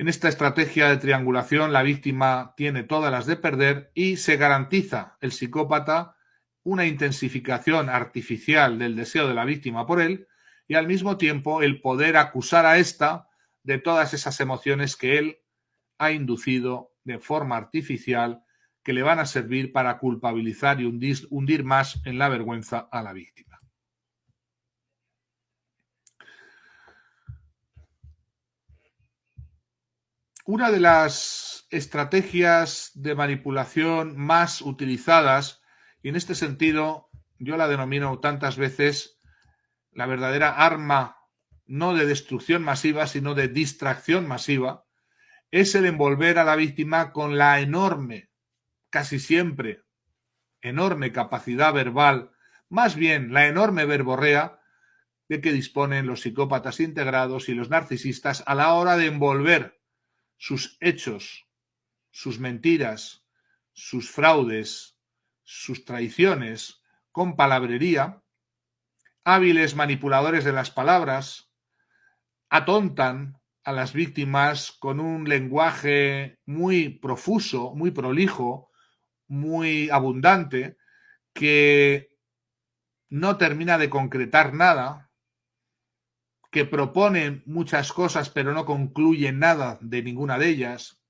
En esta estrategia de triangulación, la víctima tiene todas las de perder y se garantiza el psicópata una intensificación artificial del deseo de la víctima por él y al mismo tiempo el poder acusar a ésta de todas esas emociones que él ha inducido de forma artificial que le van a servir para culpabilizar y hundir más en la vergüenza a la víctima. Una de las estrategias de manipulación más utilizadas, y en este sentido yo la denomino tantas veces la verdadera arma no de destrucción masiva, sino de distracción masiva, es el envolver a la víctima con la enorme, casi siempre enorme capacidad verbal, más bien la enorme verborrea de que disponen los psicópatas integrados y los narcisistas a la hora de envolver sus hechos, sus mentiras, sus fraudes, sus traiciones con palabrería. Hábiles manipuladores de las palabras atontan a las víctimas con un lenguaje muy profuso, muy prolijo, muy abundante, que no termina de concretar nada, que propone muchas cosas pero no concluye nada de ninguna de ellas,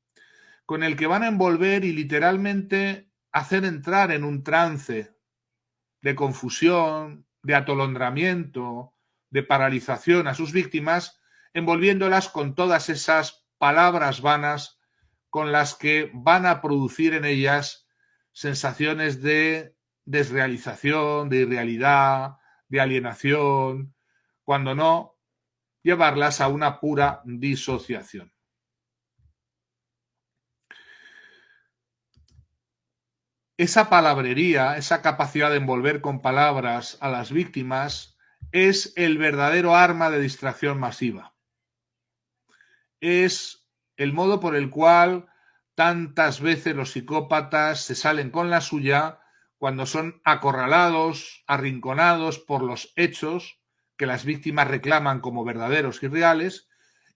con el que van a envolver y literalmente hacer entrar en un trance de confusión, de atolondramiento, de paralización a sus víctimas, envolviéndolas con todas esas palabras vanas con las que van a producir en ellas sensaciones de desrealización, de irrealidad, de alienación, cuando no, llevarlas a una pura disociación. Esa palabrería, esa capacidad de envolver con palabras a las víctimas es el verdadero arma de distracción masiva. Es el modo por el cual tantas veces los psicópatas se salen con la suya cuando son acorralados, arrinconados por los hechos que las víctimas reclaman como verdaderos y reales,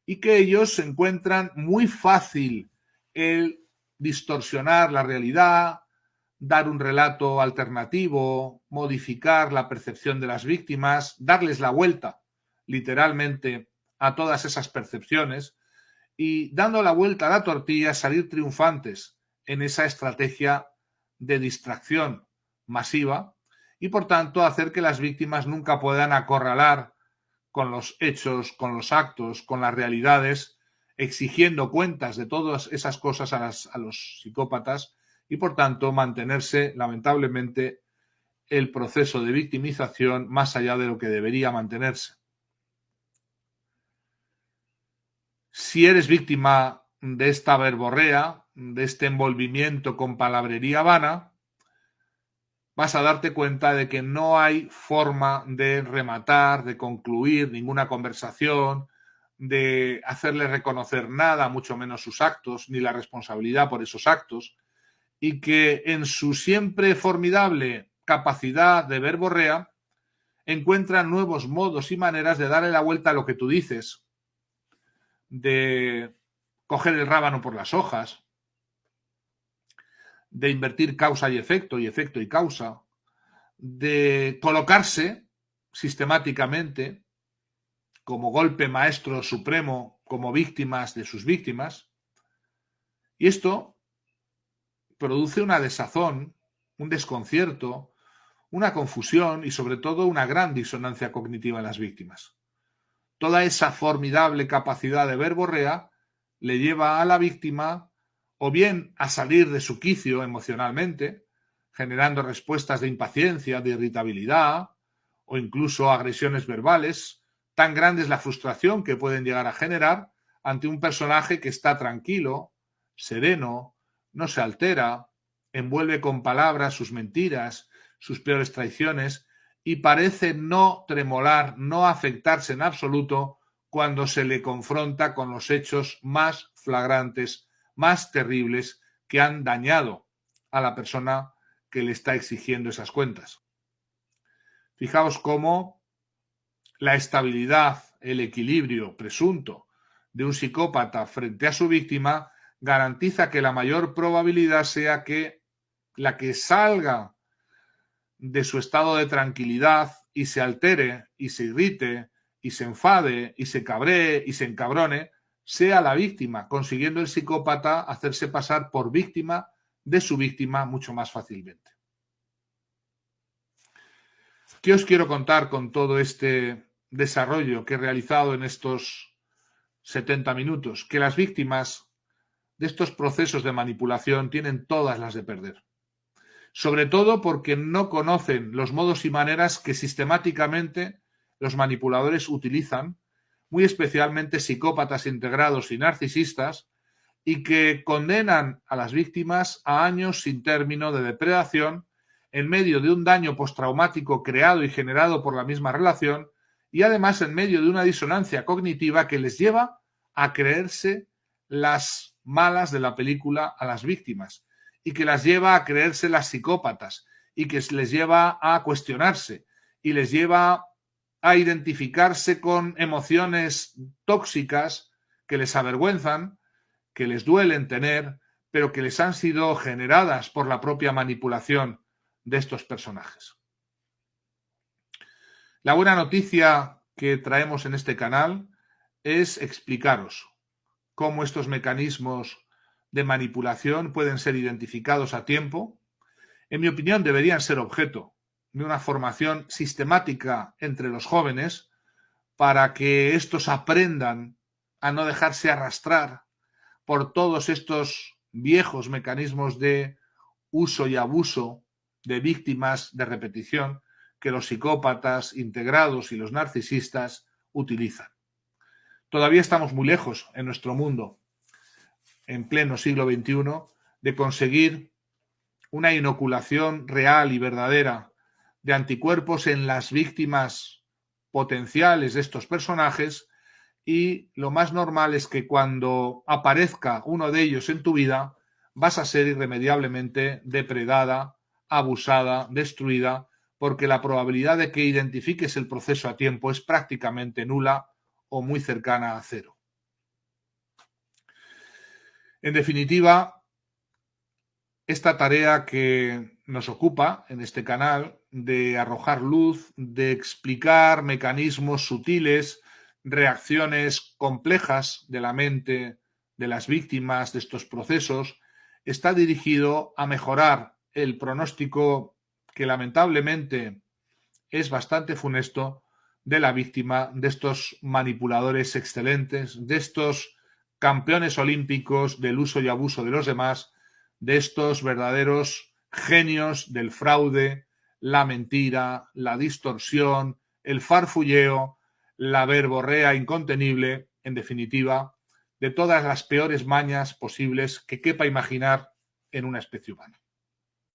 y que ellos encuentran muy fácil el distorsionar la realidad, dar un relato alternativo, modificar la percepción de las víctimas, darles la vuelta, literalmente, a todas esas percepciones y, dando la vuelta a la tortilla, salir triunfantes en esa estrategia de distracción masiva y, por tanto, hacer que las víctimas nunca puedan acorralar con los hechos, con los actos, con las realidades, exigiendo cuentas de todas esas cosas a los psicópatas y, por tanto, mantenerse, lamentablemente, el proceso de victimización más allá de lo que debería mantenerse. Si eres víctima de esta verborrea, de este envolvimiento con palabrería vana, vas a darte cuenta de que no hay forma de rematar, de concluir ninguna conversación, de hacerle reconocer nada, mucho menos sus actos, ni la responsabilidad por esos actos, y que en su siempre formidable capacidad de verborrea encuentran nuevos modos y maneras de darle la vuelta a lo que tú dices, de coger el rábano por las hojas, de invertir causa y efecto y causa, de colocarse sistemáticamente como golpe maestro supremo, como víctimas de sus víctimas. Y esto produce una desazón, un desconcierto, una confusión y sobre todo una gran disonancia cognitiva en las víctimas. Toda esa formidable capacidad de verborrea le lleva a la víctima o bien a salir de su quicio emocionalmente, generando respuestas de impaciencia, de irritabilidad o incluso agresiones verbales. Tan grande es la frustración que pueden llegar a generar ante un personaje que está tranquilo, sereno, no se altera, envuelve con palabras sus mentiras, sus peores traiciones y parece no tremolar, no afectarse en absoluto cuando se le confronta con los hechos más flagrantes, más terribles que han dañado a la persona que le está exigiendo esas cuentas. Fijaos cómo la estabilidad, el equilibrio presunto de un psicópata frente a su víctima garantiza que la mayor probabilidad sea que la que salga de su estado de tranquilidad y se altere y se irrite y se enfade y se cabree y se encabrone sea la víctima, consiguiendo el psicópata hacerse pasar por víctima de su víctima mucho más fácilmente. ¿Qué os quiero contar con todo este desarrollo que he realizado en estos 70 minutos? Que las víctimas de estos procesos de manipulación tienen todas las de perder. Sobre todo porque no conocen los modos y maneras que sistemáticamente los manipuladores utilizan, muy especialmente psicópatas integrados y narcisistas, y que condenan a las víctimas a años sin término de depredación en medio de un daño postraumático creado y generado por la misma relación y además en medio de una disonancia cognitiva que les lleva a creerse las malas de la película a las víctimas y que las lleva a creerse las psicópatas y que les lleva a cuestionarse y les lleva a identificarse con emociones tóxicas que les avergüenzan, que les duelen tener, pero que les han sido generadas por la propia manipulación de estos personajes. La buena noticia que traemos en este canal es explicaros cómo estos mecanismos de manipulación pueden ser identificados a tiempo. En mi opinión, deberían ser objeto de una formación sistemática entre los jóvenes para que estos aprendan a no dejarse arrastrar por todos estos viejos mecanismos de uso y abuso de víctimas de repetición que los psicópatas integrados y los narcisistas utilizan. Todavía estamos muy lejos en nuestro mundo, en pleno siglo XXI, de conseguir una inoculación real y verdadera de anticuerpos en las víctimas potenciales de estos personajes, y lo más normal es que cuando aparezca uno de ellos en tu vida vas a ser irremediablemente depredada, abusada, destruida, porque la probabilidad de que identifiques el proceso a tiempo es prácticamente nula o muy cercana a cero. En definitiva, esta tarea que nos ocupa en este canal de arrojar luz, de explicar mecanismos sutiles, reacciones complejas de la mente de las víctimas de estos procesos, está dirigido a mejorar el pronóstico que lamentablemente es bastante funesto de la víctima de estos manipuladores excelentes, de estos campeones olímpicos del uso y abuso de los demás, de estos verdaderos genios del fraude, la mentira, la distorsión, el farfulleo, la verborrea incontenible, en definitiva, de todas las peores mañas posibles que quepa imaginar en una especie humana.